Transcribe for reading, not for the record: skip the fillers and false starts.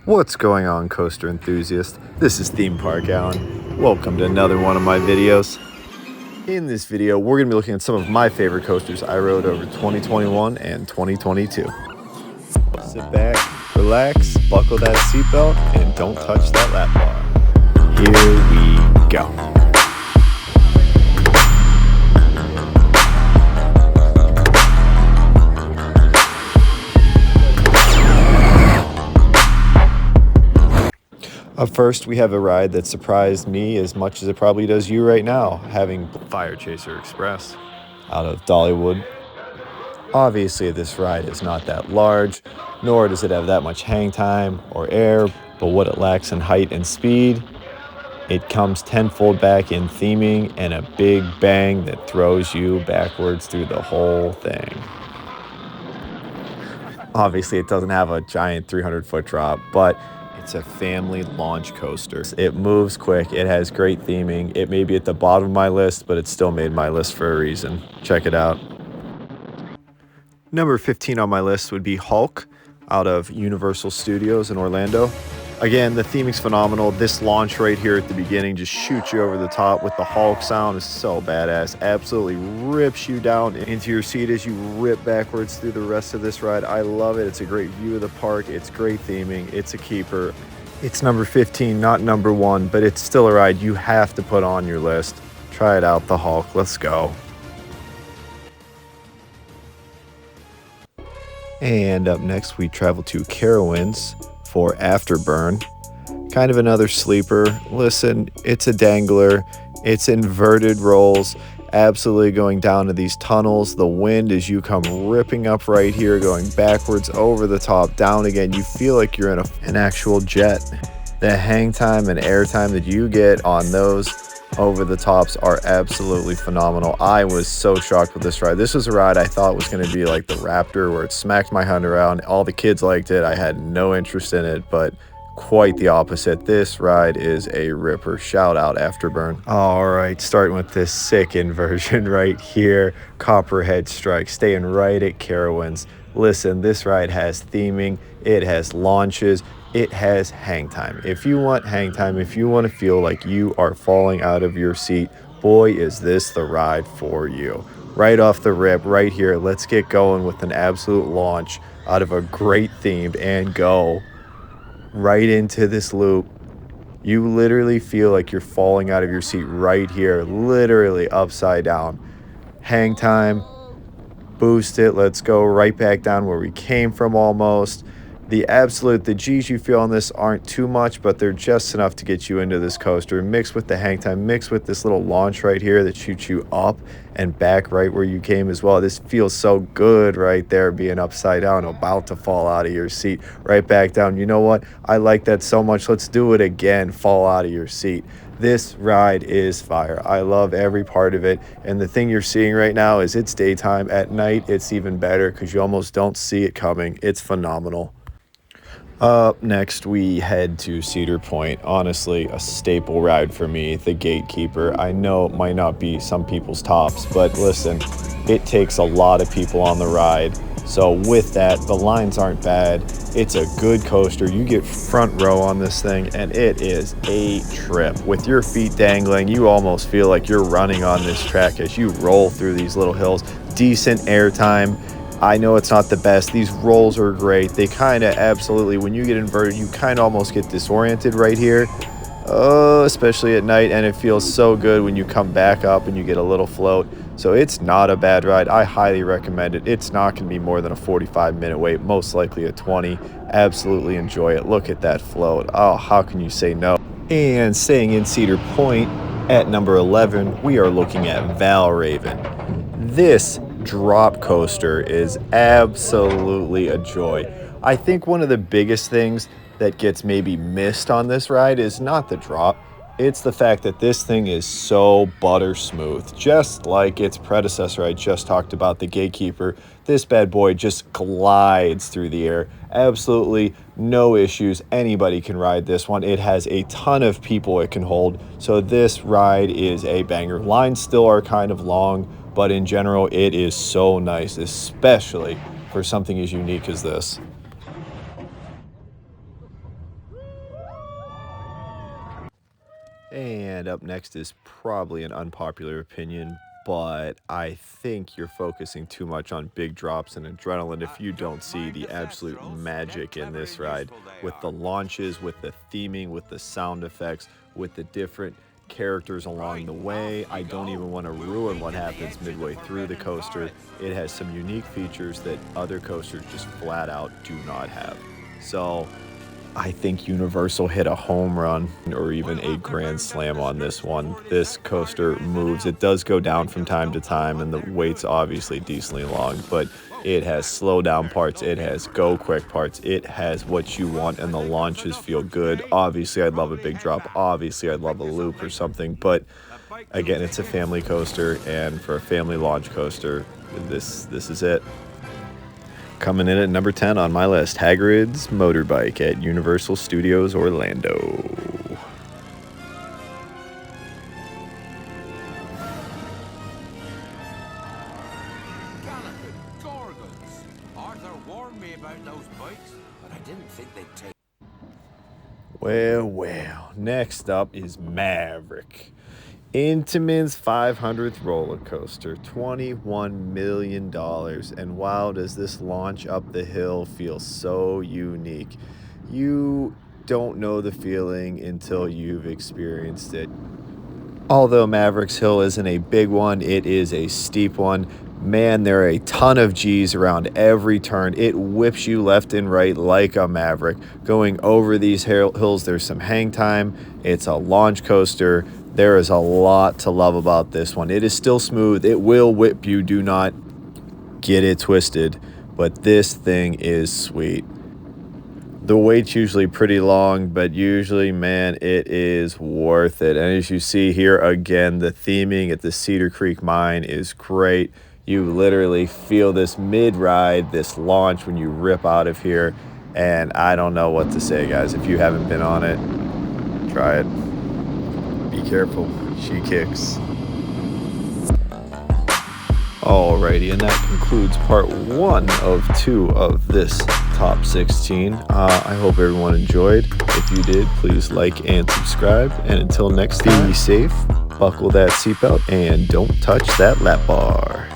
What's going on, coaster enthusiast? This is Theme Park Alan. Welcome to another one of my videos. In this video, we're going to be looking at some of my favorite coasters I rode over 2021 and 2022. Sit back, relax, buckle that seatbelt, and don't touch that lap bar. Here we go. Up first, we have a ride that surprised me as much as it probably does you right now, having Firechaser Express out of Dollywood. Obviously, this ride is not that large, nor does it have that much hang time or air, but what it lacks in height and speed, it comes tenfold back in theming and a big bang that throws you backwards through the whole thing. Obviously, it doesn't have a giant 300-foot drop, but it's a family launch coaster. It moves quick, it has great theming. It may be at the bottom of my list, but it still made my list for a reason. Check it out. Number 15 on my list would be Hulk out of Universal Studios in Orlando. Again, the theming's phenomenal. This launch right here at the beginning just shoots you over the top with the Hulk sound. Is so badass. Absolutely rips you down into your seat as you rip backwards through the rest of this ride. I love it. It's a great view of the park. It's great theming. It's a keeper. It's number 15, not number 1, but it's still a ride you have to put on your list. Try it out, the Hulk. Let's go. And up next, we travel to Carowinds for Afterburn. Kind of another sleeper. Listen, it's a dangler. It's inverted rolls, absolutely going down to these tunnels. The wind as you come ripping up right here, going backwards, over the top, down again. You feel like you're in an actual jet. The hang time and air time that you get on those over the tops are absolutely phenomenal. I was so shocked with this ride. This was a ride I thought was going to be like the Raptor, where it smacked my hand around. All the kids liked it. I had no interest in it, but quite the opposite. This ride is a ripper. Shout out Afterburn. All right, starting with this sick inversion right here. Copperhead strike, staying right at Carowinds. Listen, this ride has theming. It has launches. It has hang time. If you want hang time, if you want to feel like you are falling out of your seat, boy, is this the ride for you. Right off the rip, right here, let's get going with an absolute launch out of a great theme and go right into this loop. You literally feel like you're falling out of your seat right here, literally upside down. Hang time, boost it, let's go right back down where we came from almost. The G's you feel on this aren't too much, but they're just enough to get you into this coaster. Mixed with the hang time, mixed with this little launch right here that shoots you up and back right where you came as well. This feels so good right there, being upside down, about to fall out of your seat, right back down. You know what? I like that so much. Let's do it again. Fall out of your seat. This ride is fire. I love every part of it. And the thing you're seeing right now is it's daytime. At night, it's even better because you almost don't see it coming. It's phenomenal. Up next, we head to Cedar Point. Honestly, a staple ride for me, the Gatekeeper. I know it might not be some people's tops, but listen, it takes a lot of people on the ride. So with that, the lines aren't bad. It's a good coaster. You get front row on this thing, and it is a trip. With your feet dangling, you almost feel like you're running on this track as you roll through these little hills. Decent airtime. I know it's not the best. These rolls are great. They kind of absolutely, when you get inverted, you kind of almost get disoriented right here, especially at night, and it feels so good when you come back up and you get a little float. So it's not a bad ride. I highly recommend it. It's not going to be more than a 45-minute wait, most likely a 20. Absolutely enjoy it. Look at that float. Oh, how can you say no? And staying in Cedar Point at number 11, we are looking at Valravn. This drop coaster is absolutely a joy. I think one of the biggest things that gets maybe missed on this ride is not the drop. It's the fact that this thing is so butter smooth, just like its predecessor I just talked about, the Gatekeeper. This bad boy just glides through the air. Absolutely no issues. Anybody can ride this one. It has a ton of people it can hold, so this ride is a banger. Lines still are kind of long, but in general, it is so nice, especially for something as unique as this. And up next is probably an unpopular opinion, but I think you're focusing too much on big drops and adrenaline if you don't see the absolute magic in this ride with the launches, with the theming, with the sound effects, with the different characters along the way. I don't even want to ruin what happens midway through the coaster. It has some unique features that other coasters just flat out do not have. So I think Universal hit a home run or even a grand slam on this one. This coaster moves. It does go down from time to time, and the wait's obviously decently long, but it has slow down parts. It has go quick parts. It has what you want, and the launches feel good. Obviously, I'd love a big drop. Obviously, I'd love a loop or something, but again, it's a family coaster, and for a family launch coaster, this is it. Coming in at number 10 on my list, Hagrids Motorbike at Universal Studios Orlando. Gorgons. Arthur warned me about those bikes, but I didn't think they'd take. Well, next up is Maverick. Intamin's 500th roller coaster, $21 million. And wow, does this launch up the hill feel so unique. You don't know the feeling until you've experienced it. Although Maverick's hill isn't a big one, it is a steep one. Man, there are a ton of G's around every turn. It whips you left and right like a Maverick. Going over these hills, there's some hang time. It's a launch coaster. There is a lot to love about this one. It is still smooth. It will whip you. Do not get it twisted. But this thing is sweet. The wait's usually pretty long, but usually, man, it is worth it. And as you see here, again, the theming at the Cedar Creek Mine is great. You literally feel this mid-ride, this launch when you rip out of here. And I don't know what to say, guys. If you haven't been on it, try it. Be careful. She kicks. Alrighty, and that concludes part 1 of 2 of this top 16. I hope everyone enjoyed. If you did, please like and subscribe. And until next time, be safe, buckle that seatbelt, and don't touch that lap bar.